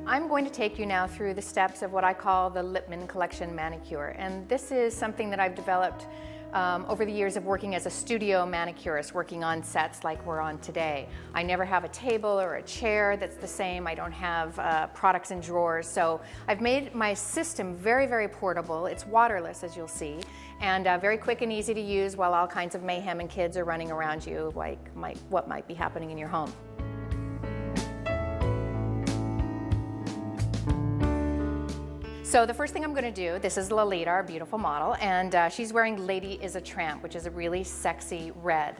I'm going to take you now through the steps of what I call the Lippmann Collection Manicure. And this is something that I've developed over the years of working as a studio manicurist, working on sets like we're on today. I never have a table or a chair that's the same. I don't have products in drawers. So I've made my system very, very portable. It's waterless, as you'll see, and very quick and easy to use while all kinds of mayhem and kids are running around you, like what might be happening in your home. So the first thing I'm going to do, this is Lolita, our beautiful model, and she's wearing Lady is a Tramp, which is a really sexy red.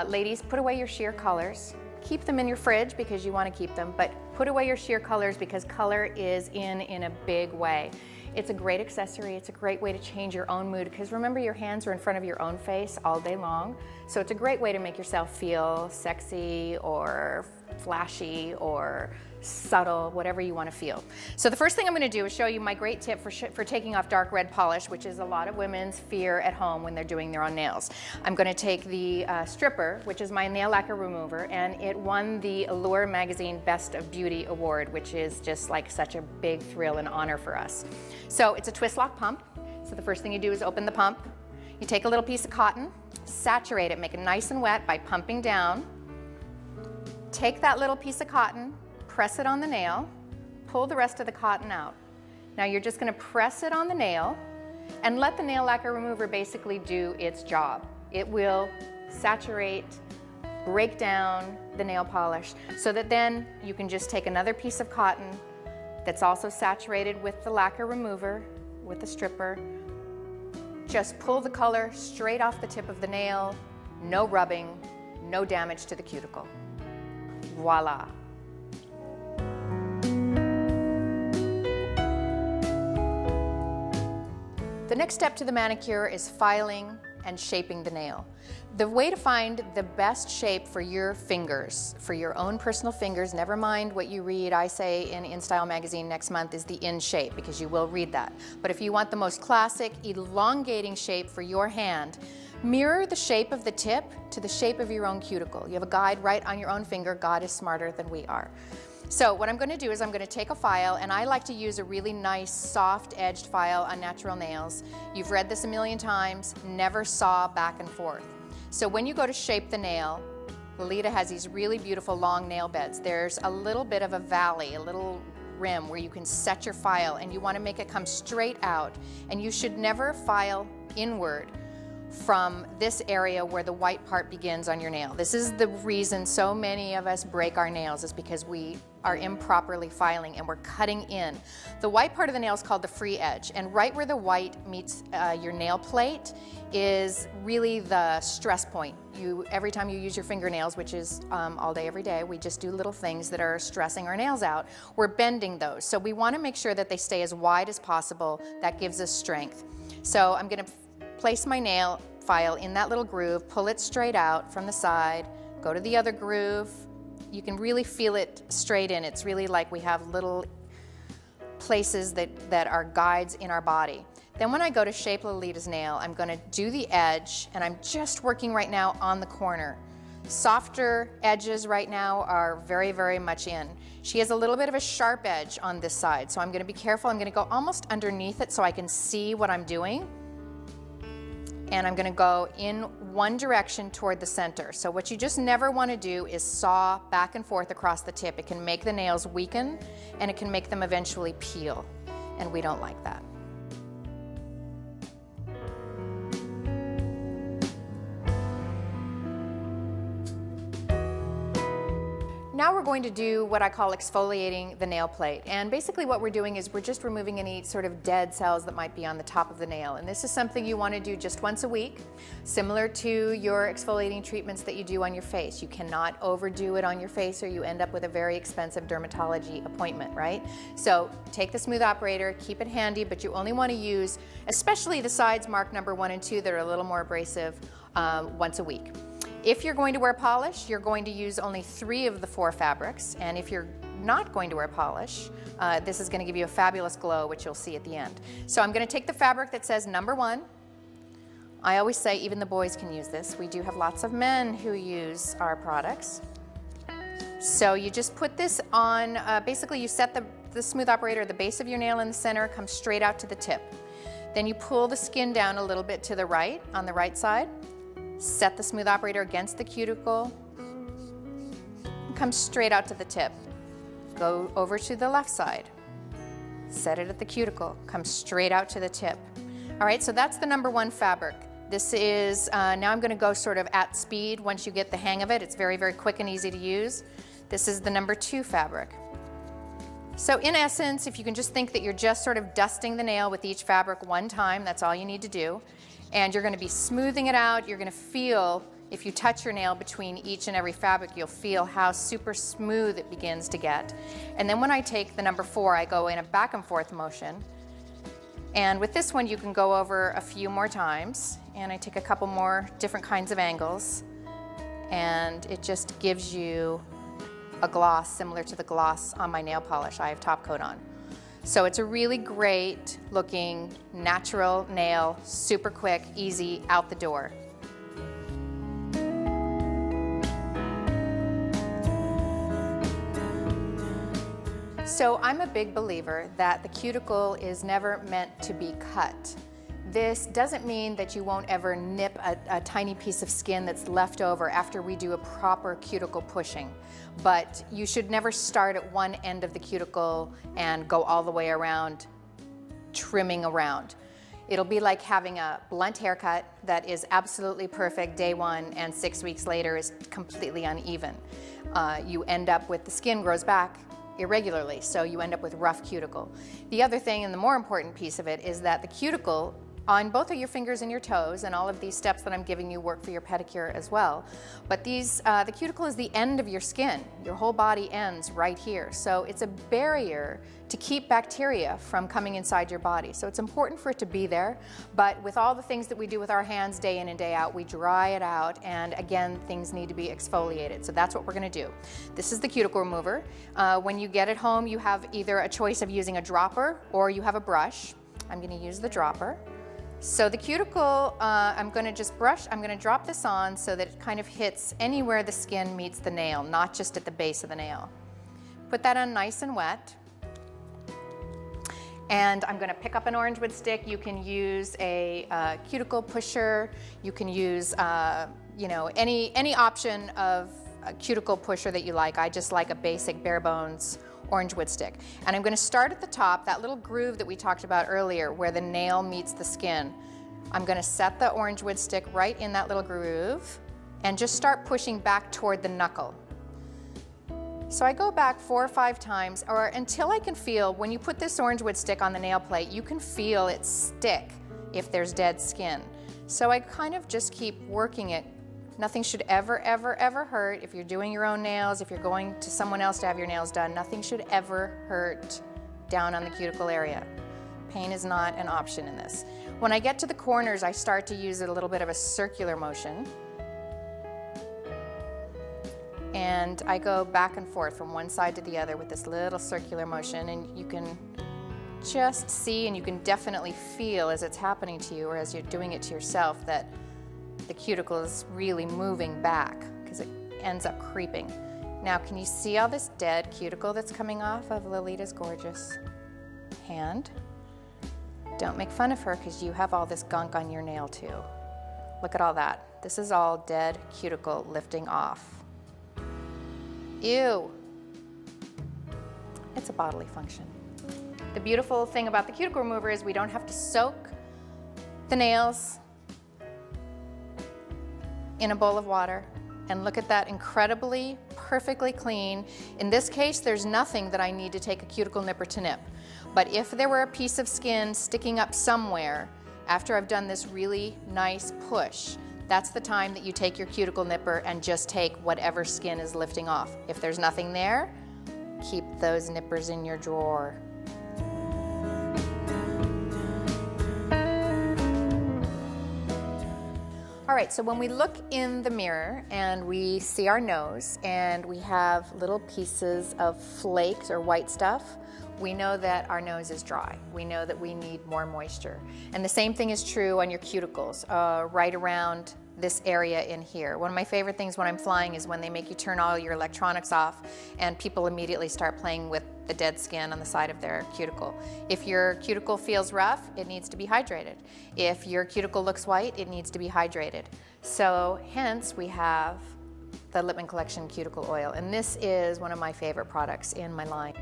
Ladies, put away your sheer colors. Keep them in your fridge because you want to keep them, but put away your sheer colors because color is in a big way. It's a great accessory. It's a great way to change your own mood because remember, your hands are in front of your own face all day long. So it's a great way to make yourself feel sexy or flashy or subtle, whatever you want to feel. So the first thing I'm going to do is show you my great tip for taking off dark red polish, which is a lot of women's fear at home when they're doing their own nails. I'm going to take the stripper, which is my nail lacquer remover, and it won the Allure Magazine Best of Beauty Award, which is just like such a big thrill and honor for us. So it's a twist lock pump. So the first thing you do is open the pump. You take a little piece of cotton, saturate it, make it nice and wet by pumping down. Take that little piece of cotton, press it on the nail, pull the rest of the cotton out. Now you're just going to press it on the nail and let the nail lacquer remover basically do its job. It will saturate, break down the nail polish so that then you can just take another piece of cotton that's also saturated with the lacquer remover, with the stripper. Just pull the color straight off the tip of the nail, no rubbing, no damage to the cuticle. Voila! The next step to the manicure is filing and shaping the nail. The way to find the best shape for your fingers, for your own personal fingers, never mind what you read, I say in InStyle magazine next month, is the in shape, because you will read that. But if you want the most classic, elongating shape for your hand, mirror the shape of the tip to the shape of your own cuticle. You have a guide right on your own finger. God is smarter than we are. So what I'm going to do is I'm going to take a file, and I like to use a really nice soft-edged file on natural nails. You've read this a million times, never saw back and forth. So when you go to shape the nail, Lolita has these really beautiful long nail beds. There's a little bit of a valley, a little rim where you can set your file, and you want to make it come straight out. And you should never file inward from this area where the white part begins on your nail. This is the reason so many of us break our nails, is because we are improperly filing and we're cutting in. The white part of the nail is called the free edge, and right where the white meets your nail plate is really the stress point. Every time you use your fingernails, which is all day, every day, we just do little things that are stressing our nails out. We're bending those. So we want to make sure that they stay as wide as possible. That gives us strength. So I'm going to place my nail file in that little groove, pull it straight out from the side, go to the other groove. You can really feel it straight in. It's really like we have little places that are guides in our body. Then when I go to shape Lolita's nail, I'm going to do the edge, and I'm just working right now on the corner. Softer edges right now are very, very much in. She has a little bit of a sharp edge on this side, so I'm going to be careful. I'm going to go almost underneath it so I can see what I'm doing. And I'm going to go in one direction toward the center. So what you just never want to do is saw back and forth across the tip. It can make the nails weaken, and it can make them eventually peel, and we don't like that. Now we're going to do what I call exfoliating the nail plate. And basically what we're doing is we're just removing any sort of dead cells that might be on the top of the nail. And this is something you want to do just once a week, similar to your exfoliating treatments that you do on your face. You cannot overdo it on your face or you end up with a very expensive dermatology appointment, right? So take the smooth operator, keep it handy, but you only want to use, especially the sides marked number 1 and 2 that are a little more abrasive, once a week. If you're going to wear polish, you're going to use only 3 of the 4 fabrics, and if you're not going to wear polish, this is going to give you a fabulous glow, which you'll see at the end. So I'm going to take the fabric that says number 1. I always say even the boys can use this. We do have lots of men who use our products. So you just put this on, basically you set the the smooth operator at the base of your nail in the center, come straight out to the tip. Then you pull the skin down a little bit to the right, on the right side. Set the smooth operator against the cuticle. Come straight out to the tip. Go over to the left side. Set it at the cuticle. Come straight out to the tip. All right, so that's the number 1 fabric. This is, now I'm going to go sort of at speed once you get the hang of it. It's very, very quick and easy to use. This is the number 2 fabric. So in essence, if you can just think that you're just sort of dusting the nail with each fabric one time, that's all you need to do. And you're going to be smoothing it out. You're going to feel, if you touch your nail between each and every fabric, you'll feel how super smooth it begins to get. And then when I take the number 4, I go in a back and forth motion. And with this one, you can go over a few more times. And I take a couple more different kinds of angles. And it just gives you a gloss similar to the gloss on my nail polish I have top coat on. So it's a really great looking natural nail, super quick, easy, out the door. So I'm a big believer that the cuticle is never meant to be cut. This doesn't mean that you won't ever nip a tiny piece of skin that's left over after we do a proper cuticle pushing. But you should never start at one end of the cuticle and go all the way around, trimming around. It'll be like having a blunt haircut that is absolutely perfect day 1 and 6 weeks later is completely uneven. You end up with the skin grows back irregularly, so you end up with rough cuticle. The other thing, and the more important piece of it, is that the cuticle on both of your fingers and your toes, and all of these steps that I'm giving you work for your pedicure as well. But these, the cuticle is the end of your skin. Your whole body ends right here. So it's a barrier to keep bacteria from coming inside your body. So it's important for it to be there, but with all the things that we do with our hands day in and day out, we dry it out, and again, things need to be exfoliated. So that's what we're gonna do. This is the cuticle remover. When you get it home, you have either a choice of using a dropper or you have a brush. I'm gonna use the dropper. So the cuticle, I'm going to just brush, I'm going to drop this on so that it kind of hits anywhere the skin meets the nail, not just at the base of the nail. Put that on nice and wet. And I'm going to pick up an orange wood stick. You can use a cuticle pusher. You can use, you know, any option of a cuticle pusher that you like. I just like a basic bare bones orange wood stick. And I'm going to start at the top, that little groove that we talked about earlier where the nail meets the skin. I'm going to set the orange wood stick right in that little groove and just start pushing back toward the knuckle. So I go back 4 or 5 times, or until I can feel, when you put this orange wood stick on the nail plate, you can feel it stick if there's dead skin. So I kind of just keep working it. Nothing should ever, ever, ever hurt. If you're doing your own nails, if you're going to someone else to have your nails done, nothing should ever hurt down on the cuticle area. Pain is not an option in this. When I get to the corners, I start to use a little bit of a circular motion. And I go back and forth from one side to the other with this little circular motion, and you can just see and you can definitely feel as it's happening to you or as you're doing it to yourself that the cuticle is really moving back because it ends up creeping. Now, can you see all this dead cuticle that's coming off of Lolita's gorgeous hand? Don't make fun of her because you have all this gunk on your nail too. Look at all that. This is all dead cuticle lifting off. Ew. It's a bodily function. The beautiful thing about the cuticle remover is we don't have to soak the nails in a bowl of water, and look at that, incredibly, perfectly clean. In this case, there's nothing that I need to take a cuticle nipper to nip. But if there were a piece of skin sticking up somewhere after I've done this really nice push, that's the time that you take your cuticle nipper and just take whatever skin is lifting off. If there's nothing there, keep those nippers in your drawer. All right, so when we look in the mirror and we see our nose and we have little pieces of flakes or white stuff, we know that our nose is dry. We know that we need more moisture. And the same thing is true on your cuticles, right around this area in here. One of my favorite things when I'm flying is when they make you turn all your electronics off and people immediately start playing with the dead skin on the side of their cuticle. If your cuticle feels rough, it needs to be hydrated. If your cuticle looks white, it needs to be hydrated. So hence we have the Lippmann Collection Cuticle Oil, and this is one of my favorite products in my line.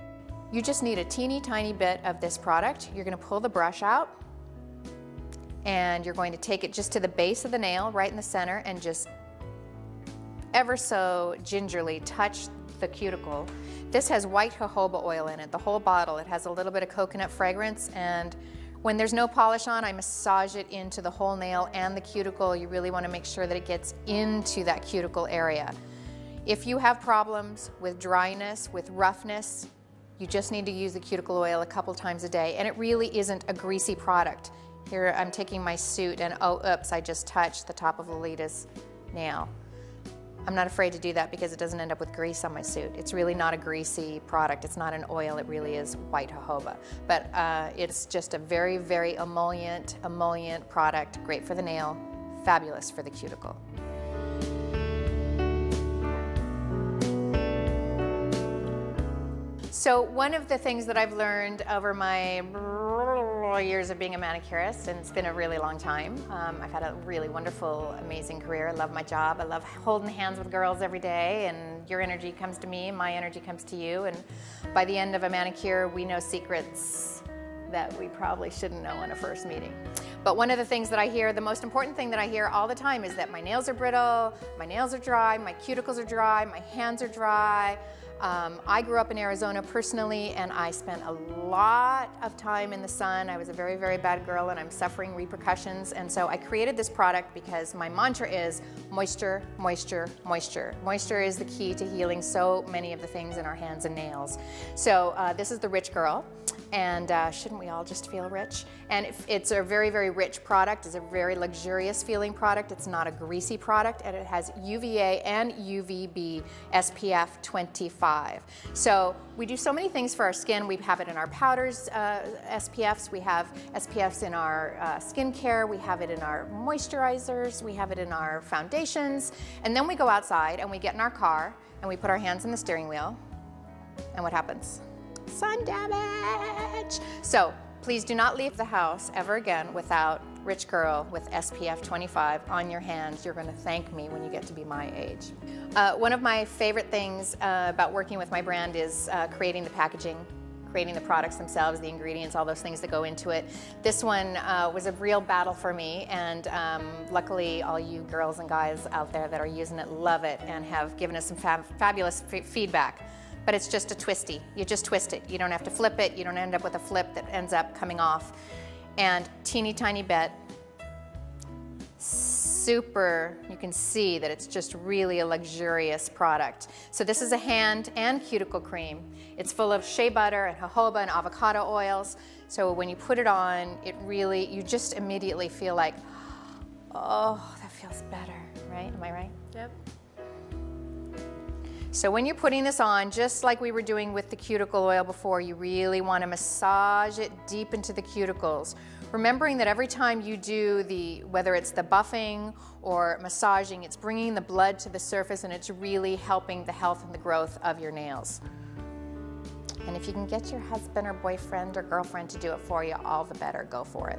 You just need a teeny tiny bit of this product. You're going to pull the brush out and you're going to take it just to the base of the nail, right in the center, and just ever so gingerly touch the cuticle. This has white jojoba oil in it, the whole bottle. It has a little bit of coconut fragrance, and when there's no polish on, I massage it into the whole nail and the cuticle. You really want to make sure that it gets into that cuticle area. If you have problems with dryness, with roughness, you just need to use the cuticle oil a couple times a day, and it really isn't a greasy product. Here I'm taking my suit and oh, oops, I just touched the top of Lolita's nail. I'm not afraid to do that because it doesn't end up with grease on my suit. It's really not a greasy product. It's not an oil. It really is white jojoba. But it's just a very, very emollient product. Great for the nail, fabulous for the cuticle. So one of the things that I've learned over my years of being a manicurist, and it's been a really long time. I've had a really wonderful, amazing career. I love my job. I love holding hands with girls every day, and your energy comes to me, my energy comes to you, and by the end of a manicure, we know secrets that we probably shouldn't know in a first meeting. But one of the things that I hear, the most important thing that I hear all the time is that my nails are brittle, my nails are dry, my cuticles are dry, my hands are dry. I grew up in Arizona personally, and I spent a lot of time in the sun. I was a very, very bad girl, and I'm suffering repercussions. And so I created this product because my mantra is moisture, moisture, moisture. Moisture is the key to healing so many of the things in our hands and nails. So this is the Rich Girl. And shouldn't we all just feel rich? And it's a very, very rich product. It's a very luxurious feeling product. It's not a greasy product, and it has UVA and UVB SPF 25. So we do so many things for our skin. We have it in our powders, SPFs. We have SPFs in our skincare. We have it in our moisturizers. We have it in our foundations. And then we go outside and we get in our car and we put our hands in the steering wheel. And what happens? Sun damage. So please do not leave the house ever again without Rich Girl with SPF 25 on your hands. You're going to thank me when you get to be my age. One of my favorite things about working with my brand is creating the packaging, creating the products themselves, the ingredients, all those things that go into it. This one was a real battle for me, and luckily all you girls and guys out there that are using it love it and have given us some fabulous feedback. But it's just a twisty. You just twist it. You don't have to flip it. You don't end up with a flip that ends up coming off. And teeny tiny bit, super, you can see that it's just really a luxurious product. So this is a hand and cuticle cream. It's full of shea butter and jojoba and avocado oils. So when you put it on, it really, you just immediately feel like, oh, that feels better, right? Am I right? Yep. So when you're putting this on, just like we were doing with the cuticle oil before, you really want to massage it deep into the cuticles. Remembering that every time you do whether it's the buffing or massaging, it's bringing the blood to the surface and it's really helping the health and the growth of your nails. And if you can get your husband or boyfriend or girlfriend to do it for you, all the better, go for it.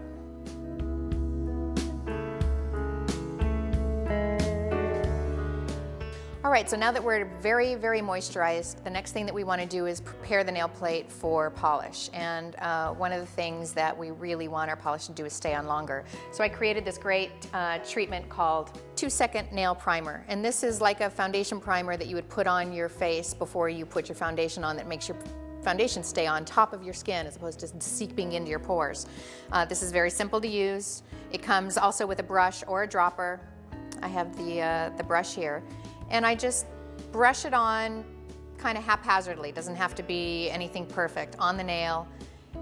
All right, so now that we're very, very moisturized, the next thing that we want to do is prepare the nail plate for polish. And one of the things that we really want our polish to do is stay on longer. So I created this great treatment called 2-second nail primer. And this is like a foundation primer that you would put on your face before you put your foundation on, that makes your foundation stay on top of your skin as opposed to seeping into your pores. This is very simple to use. It comes also with a brush or a dropper. I have the brush here. And I just brush it on kind of haphazardly. It doesn't have to be anything perfect on the nail.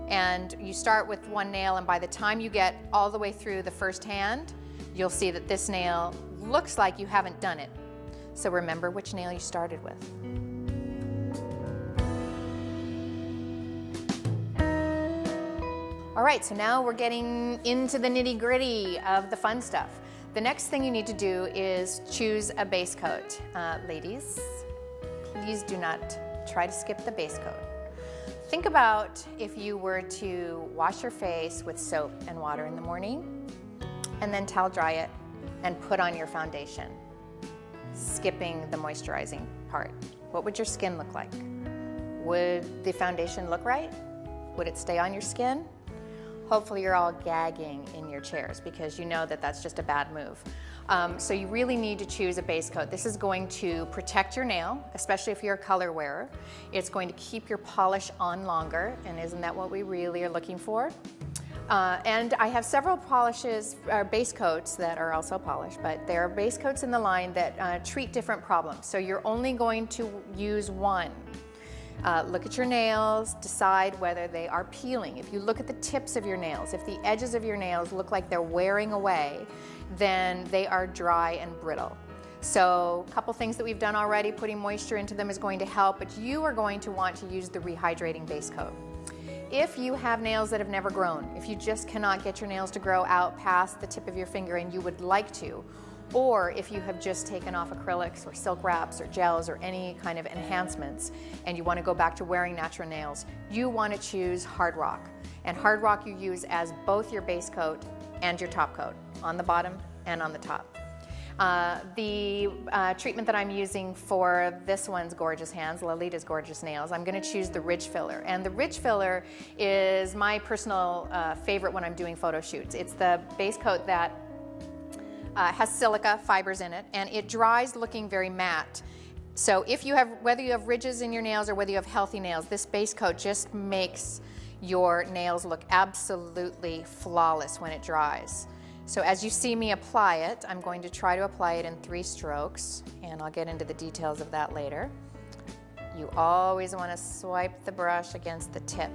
And you start with one nail, and by the time you get all the way through the first hand, you'll see that this nail looks like you haven't done it. So remember which nail you started with. All right, so now we're getting into the nitty-gritty of the fun stuff. The next thing you need to do is choose a base coat. Ladies, please do not try to skip the base coat. Think about if you were to wash your face with soap and water in the morning and then towel dry it and put on your foundation, skipping the moisturizing part. What would your skin look like? Would the foundation look right? Would it stay on your skin? Hopefully you're all gagging in your chairs because you know that that's just a bad move. So you really need to choose a base coat. This is going to protect your nail, especially if you're a color wearer. It's going to keep your polish on longer, and isn't that what we really are looking for? And I have several polishes, base coats that are also polished, but there are base coats in the line that treat different problems. So you're only going to use one. Look at your nails, decide whether they are peeling. If you look at the tips of your nails, if the edges of your nails look like they're wearing away, then they are dry and brittle. So a couple things that we've done already, putting moisture into them is going to help, but you are going to want to use the rehydrating base coat. If you have nails that have never grown, if you just cannot get your nails to grow out past the tip of your finger and you would like to, or if you have just taken off acrylics or silk wraps or gels or any kind of enhancements and you want to go back to wearing natural nails, you want to choose Hard Rock. And Hard Rock you use as both your base coat and your top coat, on the bottom and on the top. The treatment that I'm using for this one's gorgeous hands, Lolita's gorgeous nails, I'm going to choose the Ridge Filler. And the Ridge Filler is my personal favorite when I'm doing photo shoots. It's the base coat that has silica fibers in it, and it dries looking very matte. So if you have, whether you have ridges in your nails or whether you have healthy nails, this base coat just makes your nails look absolutely flawless when it dries. So as you see me apply it, I'm going to try to apply it in 3 strokes, and I'll get into the details of that later. You always want to swipe the brush against the tip.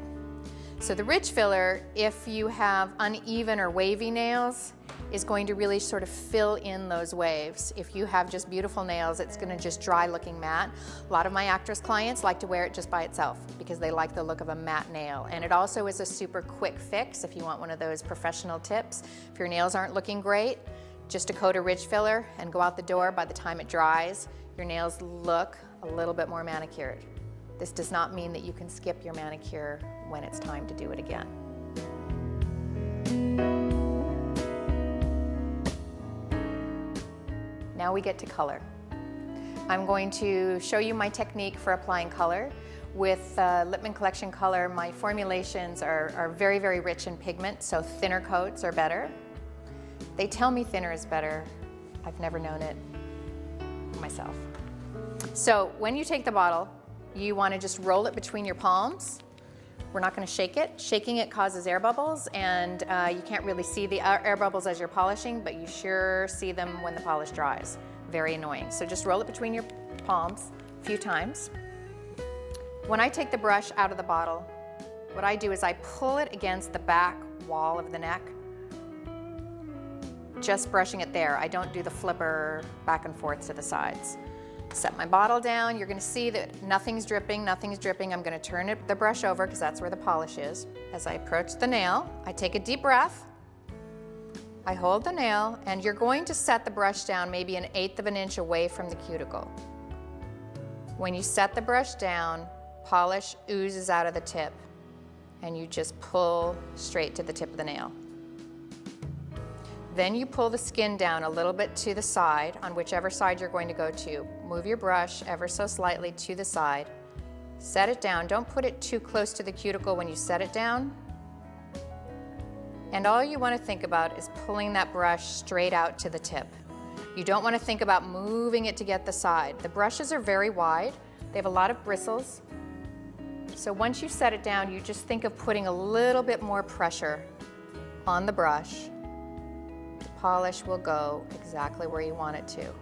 So the Ridge Filler, if you have uneven or wavy nails, is going to really sort of fill in those waves. If you have just beautiful nails, it's going to just dry looking matte. A lot of my actress clients like to wear it just by itself because they like the look of a matte nail. And it also is a super quick fix if you want one of those professional tips. If your nails aren't looking great, just a coat of Ridge Filler and go out the door. By the time it dries, your nails look a little bit more manicured. This does not mean that you can skip your manicure when it's time to do it again. Now we get to color. I'm going to show you my technique for applying color. With Lippmann Collection Color, my formulations are very, very rich in pigment, so thinner coats are better. They tell me thinner is better. I've never known it myself. So when you take the bottle, you want to just roll it between your palms. We're not going to shake it. Shaking it causes air bubbles, and you can't really see the air bubbles as you're polishing, but you sure see them when the polish dries. Very annoying. So just roll it between your palms a few times. When I take the brush out of the bottle, what I do is I pull it against the back wall of the neck, just brushing it there. I don't do the flipper back and forth to the sides. Set my bottle down. You're going to see that nothing's dripping, nothing's dripping. I'm going to turn the brush over because that's where the polish is. As I approach the nail, I take a deep breath. I hold the nail, and you're going to set the brush down maybe 1/8 of an inch away from the cuticle. When you set the brush down, polish oozes out of the tip, and you just pull straight to the tip of the nail. Then you pull the skin down a little bit to the side, on whichever side you're going to go to. Move your brush ever so slightly to the side. Set it down. Don't put it too close to the cuticle when you set it down. And all you want to think about is pulling that brush straight out to the tip. You don't want to think about moving it to get the side. The brushes are very wide. They have a lot of bristles. So once you set it down, you just think of putting a little bit more pressure on the brush. Polish will go exactly where you want it to.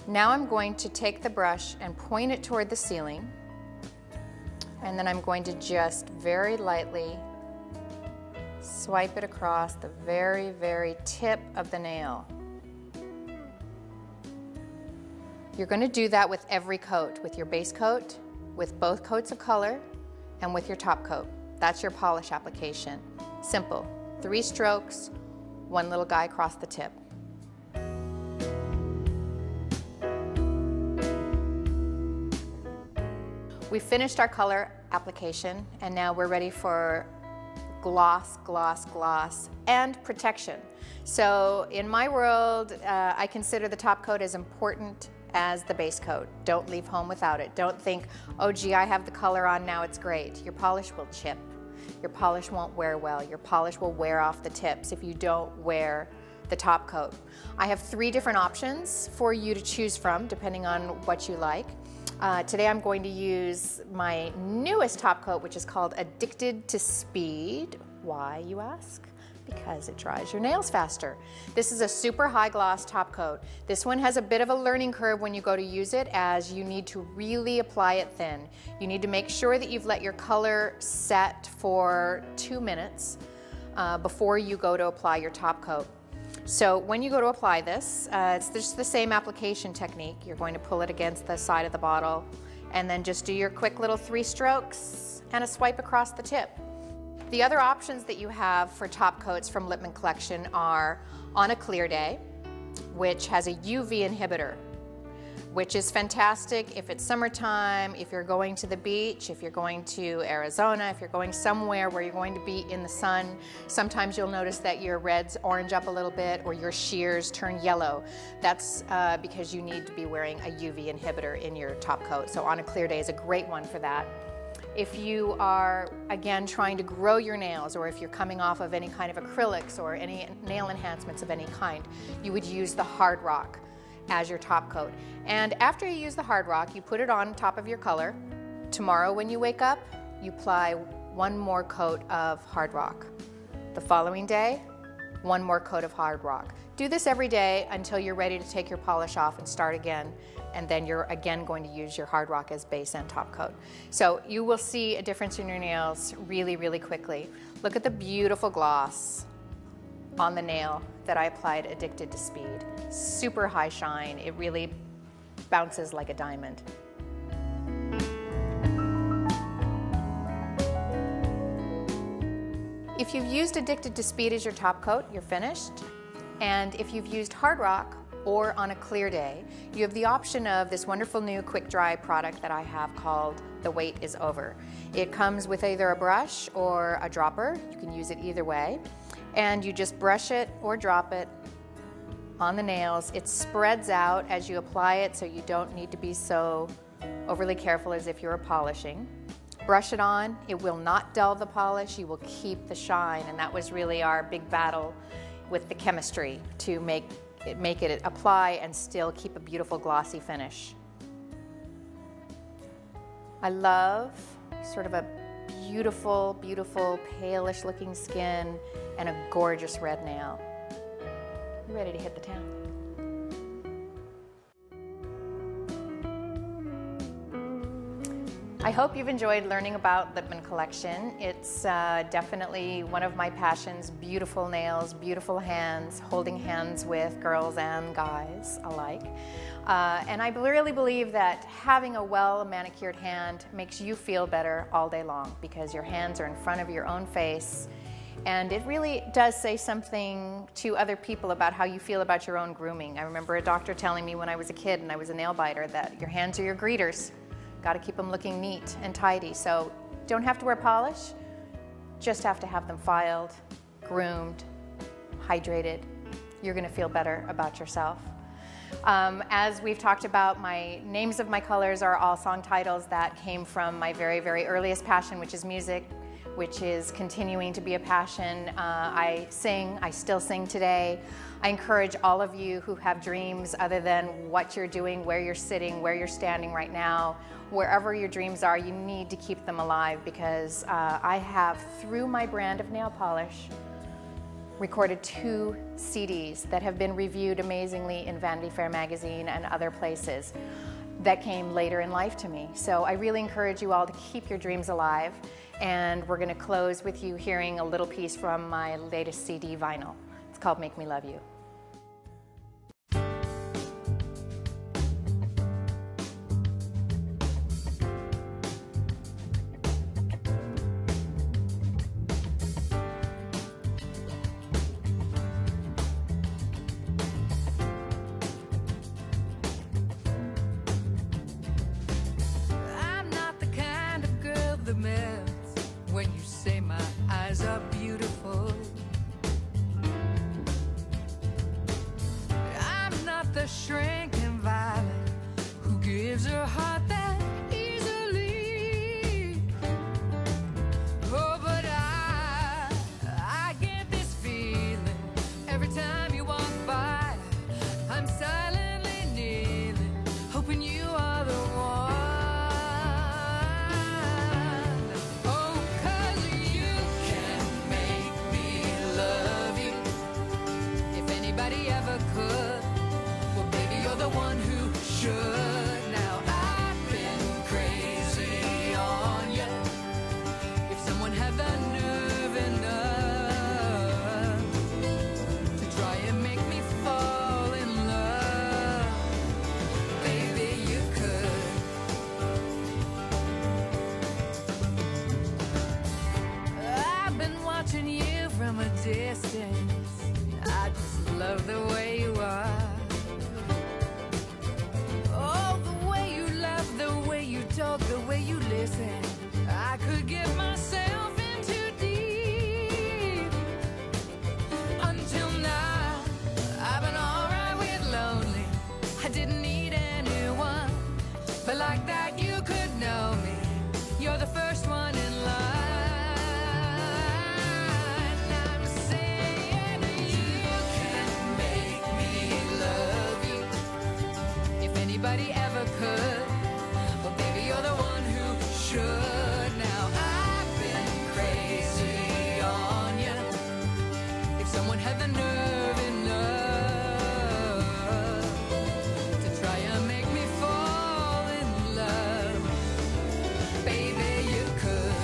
Now I'm going to take the brush and point it toward the ceiling, and then I'm going to just very lightly swipe it across the very, very tip of the nail. You're going to do that with every coat, with your base coat, with both coats of color, and with your top coat. That's your polish application. Simple. 3 strokes, 1 little guy across the tip. We finished our color application, and now we're ready for gloss, gloss, gloss, and protection. So in my world, I consider the top coat as important as the base coat. Don't leave home without it. Don't think, oh gee, I have the color on, now it's great. Your polish will chip. Your polish won't wear well. Your polish will wear off the tips if you don't wear the top coat. I have 3 different options for you to choose from, depending on what you like. Today I'm going to use my newest top coat, which is called Addicted to Speed. Why, you ask? Because it dries your nails faster. This is a super high gloss top coat. This one has a bit of a learning curve when you go to use it, as you need to really apply it thin. You need to make sure that you've let your color set for 2 minutes before you go to apply your top coat. So when you go to apply this, it's just the same application technique. You're going to pull it against the side of the bottle and then just do your quick little 3 strokes and a swipe across the tip. The other options that you have for top coats from Lippmann Collection are On a Clear Day, which has a UV inhibitor, which is fantastic if it's summertime, if you're going to the beach, if you're going to Arizona, if you're going somewhere where you're going to be in the sun. Sometimes you'll notice that your reds orange up a little bit or your shears turn yellow. That's because you need to be wearing a UV inhibitor in your top coat. So On a Clear Day is a great one for that. If you are, again, trying to grow your nails, or if you're coming off of any kind of acrylics or any nail enhancements of any kind, you would use the Hard Rock as your top coat. And after you use the Hard Rock, you put it on top of your color. Tomorrow when you wake up, you apply 1 more coat of Hard Rock. The following day, 1 more coat of Hard Rock. Do this every day until you're ready to take your polish off and start again, and then you're again going to use your Hard Rock as base and top coat. So you will see a difference in your nails really, really quickly. Look at the beautiful gloss on the nail that I applied Addicted to Speed. Super high shine. It really bounces like a diamond. If you've used Addicted to Speed as your top coat, you're finished. And if you've used Hard Rock or On a Clear Day, you have the option of this wonderful new quick dry product that I have called The Wait Is Over. It comes with either a brush or a dropper. You can use it either way. And you just brush it or drop it on the nails. It spreads out as you apply it, so you don't need to be so overly careful as if you were polishing. Brush it on. It will not dull the polish. You will keep the shine, and that was really our big battle with the chemistry to make it apply and still keep a beautiful glossy finish. I love sort of a beautiful, beautiful, palish looking skin and a gorgeous red nail. You ready to hit the town? I hope you've enjoyed learning about Lippmann Collection. It's definitely one of my passions: beautiful nails, beautiful hands, holding hands with girls and guys alike. And I really believe that having a well-manicured hand makes you feel better all day long, because your hands are in front of your own face, and it really does say something to other people about how you feel about your own grooming. I remember a doctor telling me when I was a kid and I was a nail biter that your hands are your greeters. Got to keep them looking neat and tidy. So don't have to wear polish, just have to have them filed, groomed, hydrated. You're going to feel better about yourself. As we've talked about, my names of my colors are all song titles that came from my very, very earliest passion, which is music, which is continuing to be a passion. I sing, I still sing today. I encourage all of you who have dreams other than what you're doing, where you're sitting, where you're standing right now, wherever your dreams are, you need to keep them alive, because I have, through my brand of nail polish, recorded 2 CDs that have been reviewed amazingly in Vanity Fair magazine and other places that came later in life to me. So I really encourage you all to keep your dreams alive, and we're going to close with you hearing a little piece from my latest CD vinyl. It's called Make Me Love You. the shrinking violet who gives her heart that easily. Oh, but I get this feeling every time you walk by. I'm silently kneeling, hoping you are the one. Oh, 'cause you can make me love you. If anybody ever could, well, baby, you're the one who should. Now I've been crazy on you. If someone had the nerve enough to try and make me fall in love, baby, you could. I've been watching you from a distance. I just love the way you are. Oh, the way you laugh, the way you talk, the way you listen. I could get myself in too deep. Until now, I've been alright with lonely. I didn't need anyone, but like that you could know me. You're the first one in line. I'm saying you can make me love you. If anybody ever could, well, baby, you're the one who should. Now I've been crazy on you. If someone had the nerve enough to try and make me fall in love, baby, you could.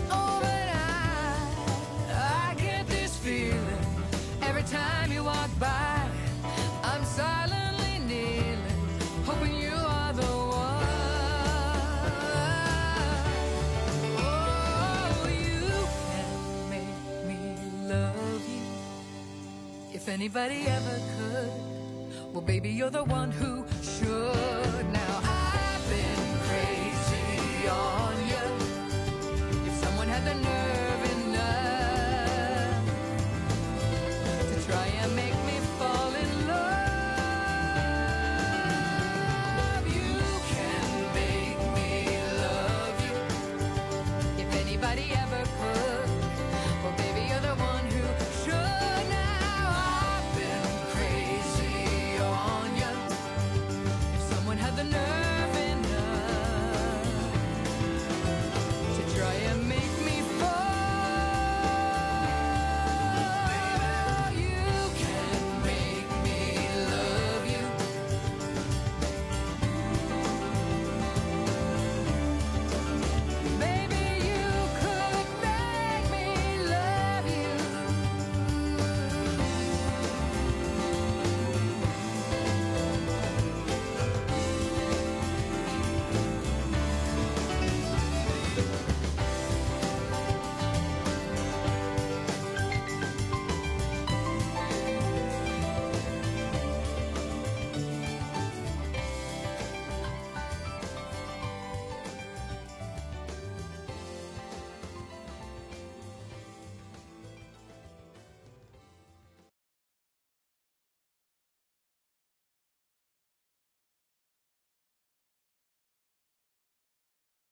Oh, but I get this feeling every time you walk by. I'm silently kneeling, hoping you are the one. Oh, you can make me love you. If anybody ever could, well, baby, you're the one who should. Now I've been crazy on you. If someone had the nerve enough to try and make me fall in love, you can make me love you. If anybody ever